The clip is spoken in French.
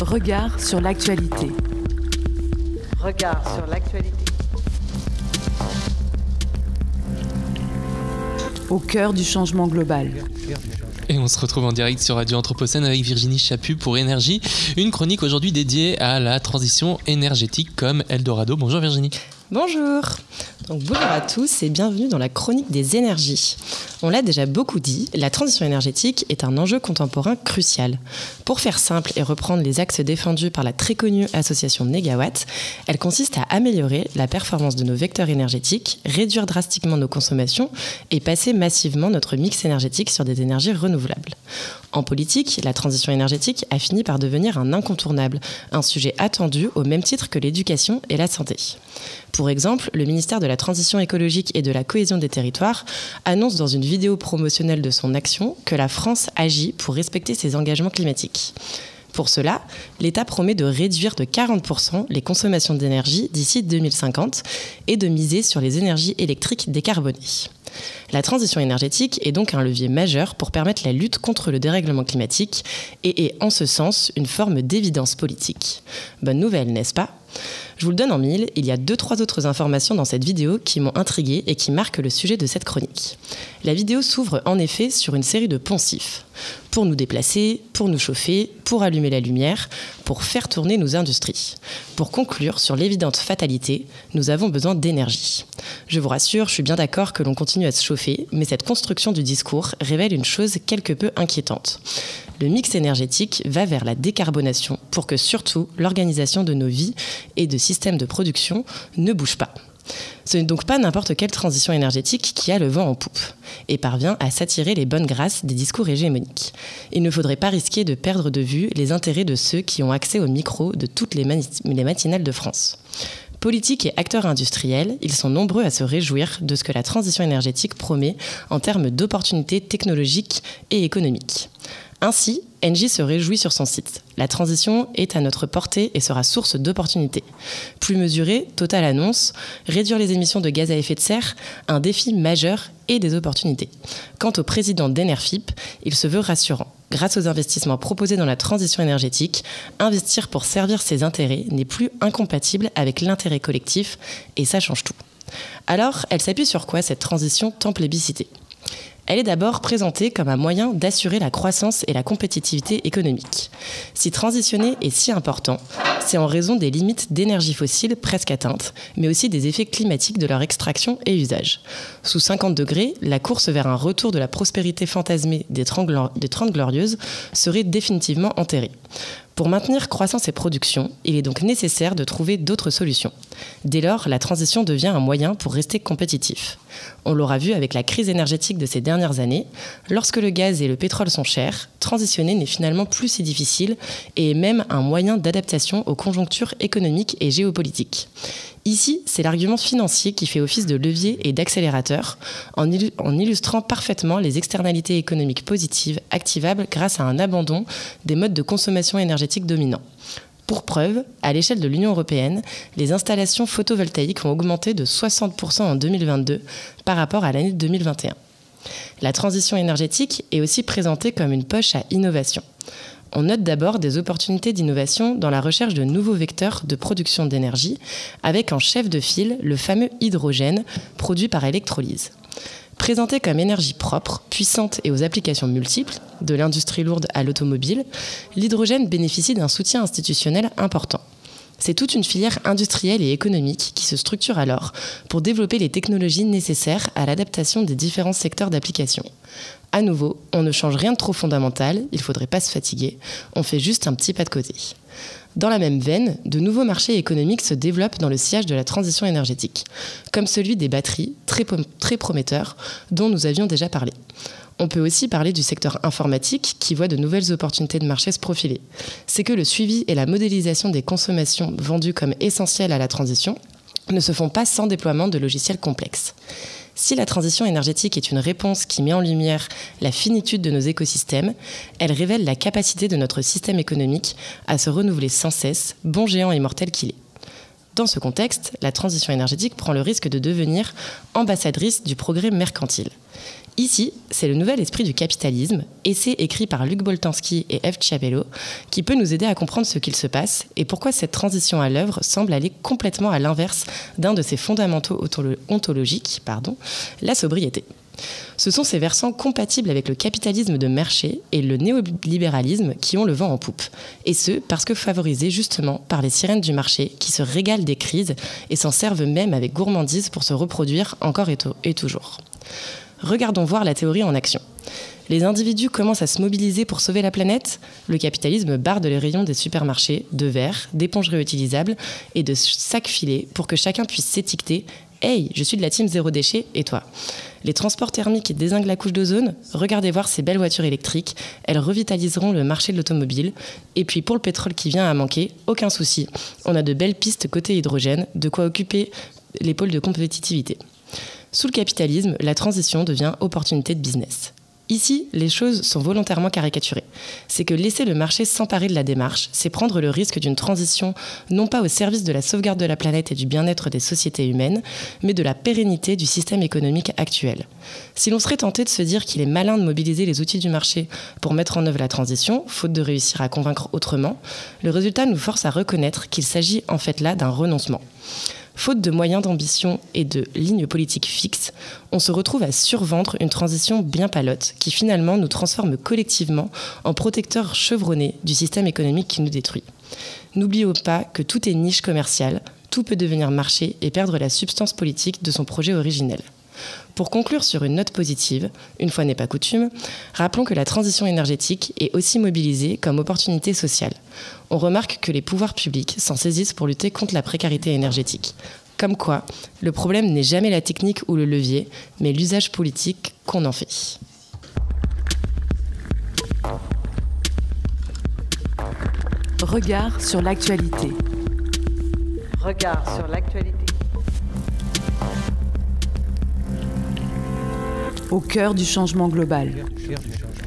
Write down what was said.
Regard sur l'actualité. Regard sur l'actualité. Au cœur du changement global. Et on se retrouve en direct sur Radio Anthropocène avec Virginie Chaput pour Énergie. Une chronique aujourd'hui dédiée à la transition énergétique comme Eldorado. Bonjour Virginie. Bonjour. Bonjour à tous et bienvenue dans la chronique des énergies. On l'a déjà beaucoup dit, la transition énergétique est un enjeu contemporain crucial. Pour faire simple et reprendre les axes défendus par la très connue association Négawatt, elle consiste à améliorer la performance de nos vecteurs énergétiques, réduire drastiquement nos consommations et passer massivement notre mix énergétique sur des énergies renouvelables. En politique, la transition énergétique a fini par devenir un incontournable, un sujet attendu au même titre que l'éducation et la santé. Pour exemple, le ministère de la Transition écologique et de la cohésion des territoires annonce dans une vidéo promotionnelle de son action que la France agit pour respecter ses engagements climatiques. Pour cela, l'État promet de réduire de 40% les consommations d'énergie d'ici 2050 et de miser sur les énergies électriques décarbonées. La transition énergétique est donc un levier majeur pour permettre la lutte contre le dérèglement climatique et est en ce sens une forme d'évidence politique. Bonne nouvelle, n'est-ce pas ? Je vous le donne en mille, il y a 2-3 autres informations dans cette vidéo qui m'ont intriguée et qui marquent le sujet de cette chronique. La vidéo s'ouvre en effet sur une série de poncifs. Pour nous déplacer, pour nous chauffer, pour allumer la lumière, pour faire tourner nos industries. Pour conclure sur l'évidente fatalité, nous avons besoin d'énergie. Je vous rassure, je suis bien d'accord que l'on continue à se chauffer, mais cette construction du discours révèle une chose quelque peu inquiétante. Le mix énergétique va vers la décarbonation pour que surtout l'organisation de nos vies et de systèmes de production ne bouge pas. Ce n'est donc pas n'importe quelle transition énergétique qui a le vent en poupe et parvient à s'attirer les bonnes grâces des discours hégémoniques. Il ne faudrait pas risquer de perdre de vue les intérêts de ceux qui ont accès au micro de toutes les matinales de France. Politiques et acteurs industriels, ils sont nombreux à se réjouir de ce que la transition énergétique promet en termes d'opportunités technologiques et économiques. Ainsi, Engie se réjouit sur son site. La transition est à notre portée et sera source d'opportunités. Plus mesuré, Total annonce réduire les émissions de gaz à effet de serre, un défi majeur et des opportunités. Quant au président d'Enerfip, il se veut rassurant. Grâce aux investissements proposés dans la transition énergétique, investir pour servir ses intérêts n'est plus incompatible avec l'intérêt collectif et ça change tout. Alors, elle s'appuie sur quoi cette transition tant plébiscitée ? Elle est d'abord présentée comme un moyen d'assurer la croissance et la compétitivité économique. Si transitionner est si important, c'est en raison des limites d'énergie fossile presque atteintes, mais aussi des effets climatiques de leur extraction et usage. Sous 50 degrés, la course vers un retour de la prospérité fantasmée des 30 glorieuses serait définitivement enterrée. Pour maintenir croissance et production, il est donc nécessaire de trouver d'autres solutions. Dès lors, la transition devient un moyen pour rester compétitif. On l'aura vu avec la crise énergétique de ces dernières années, lorsque le gaz et le pétrole sont chers, transitionner n'est finalement plus si difficile et est même un moyen d'adaptation aux conjonctures économiques et géopolitiques. Ici, c'est l'argument financier qui fait office de levier et d'accélérateur, en illustrant parfaitement les externalités économiques positives activables grâce à un abandon des modes de consommation énergétique dominants. Pour preuve, à l'échelle de l'Union européenne, les installations photovoltaïques ont augmenté de 60% en 2022 par rapport à l'année 2021. La transition énergétique est aussi présentée comme une poche à innovation. On note d'abord des opportunités d'innovation dans la recherche de nouveaux vecteurs de production d'énergie, avec en chef de file le fameux hydrogène produit par électrolyse. Présenté comme énergie propre, puissante et aux applications multiples, de l'industrie lourde à l'automobile, l'hydrogène bénéficie d'un soutien institutionnel important. C'est toute une filière industrielle et économique qui se structure alors pour développer les technologies nécessaires à l'adaptation des différents secteurs d'application. À nouveau, on ne change rien de trop fondamental, il ne faudrait pas se fatiguer, on fait juste un petit pas de côté. Dans la même veine, de nouveaux marchés économiques se développent dans le sillage de la transition énergétique, comme celui des batteries, très prometteur, dont nous avions déjà parlé. On peut aussi parler du secteur informatique qui voit de nouvelles opportunités de marché se profiler. C'est que le suivi et la modélisation des consommations vendues comme essentielles à la transition ne se font pas sans déploiement de logiciels complexes. Si la transition énergétique est une réponse qui met en lumière la finitude de nos écosystèmes, elle révèle la capacité de notre système économique à se renouveler sans cesse, bon géant immortel qu'il est. Dans ce contexte, la transition énergétique prend le risque de devenir ambassadrice du progrès mercantile. Ici, c'est le nouvel esprit du capitalisme, essai écrit par Luc Boltanski et Eve Chiapello, qui peut nous aider à comprendre ce qu'il se passe et pourquoi cette transition à l'œuvre semble aller complètement à l'inverse d'un de ses fondamentaux ontologiques, la sobriété. Ce sont ces versants compatibles avec le capitalisme de marché et le néolibéralisme qui ont le vent en poupe. Et ce, parce que favorisés justement par les sirènes du marché qui se régalent des crises et s'en servent même avec gourmandise pour se reproduire encore et toujours. Regardons voir la théorie en action. Les individus commencent à se mobiliser pour sauver la planète. Le capitalisme barde les rayons des supermarchés de verre, d'éponges réutilisables et de sacs filets pour que chacun puisse s'étiqueter « Hey, je suis de la team zéro déchet, et toi ?» Les transports thermiques dézinguent la couche d'ozone. Regardez voir ces belles voitures électriques. Elles revitaliseront le marché de l'automobile. Et puis pour le pétrole qui vient à manquer, aucun souci. On a de belles pistes côté hydrogène, de quoi occuper les pôles de compétitivité. Sous le capitalisme, la transition devient opportunité de business. Ici, les choses sont volontairement caricaturées. C'est que laisser le marché s'emparer de la démarche, c'est prendre le risque d'une transition non pas au service de la sauvegarde de la planète et du bien-être des sociétés humaines, mais de la pérennité du système économique actuel. Si l'on serait tenté de se dire qu'il est malin de mobiliser les outils du marché pour mettre en œuvre la transition, faute de réussir à convaincre autrement, le résultat nous force à reconnaître qu'il s'agit en fait là d'un renoncement. Faute de moyens d'ambition et de lignes politiques fixes, on se retrouve à survendre une transition bien palote qui finalement nous transforme collectivement en protecteurs chevronnés du système économique qui nous détruit. N'oublions pas que tout est niche commerciale, tout peut devenir marché et perdre la substance politique de son projet originel. Pour conclure sur une note positive, une fois n'est pas coutume, rappelons que la transition énergétique est aussi mobilisée comme opportunité sociale. On remarque que les pouvoirs publics s'en saisissent pour lutter contre la précarité énergétique. Comme quoi, le problème n'est jamais la technique ou le levier, mais l'usage politique qu'on en fait. Regard sur l'actualité. Regard sur l'actualité. Au cœur du changement global. Au cœur du changement.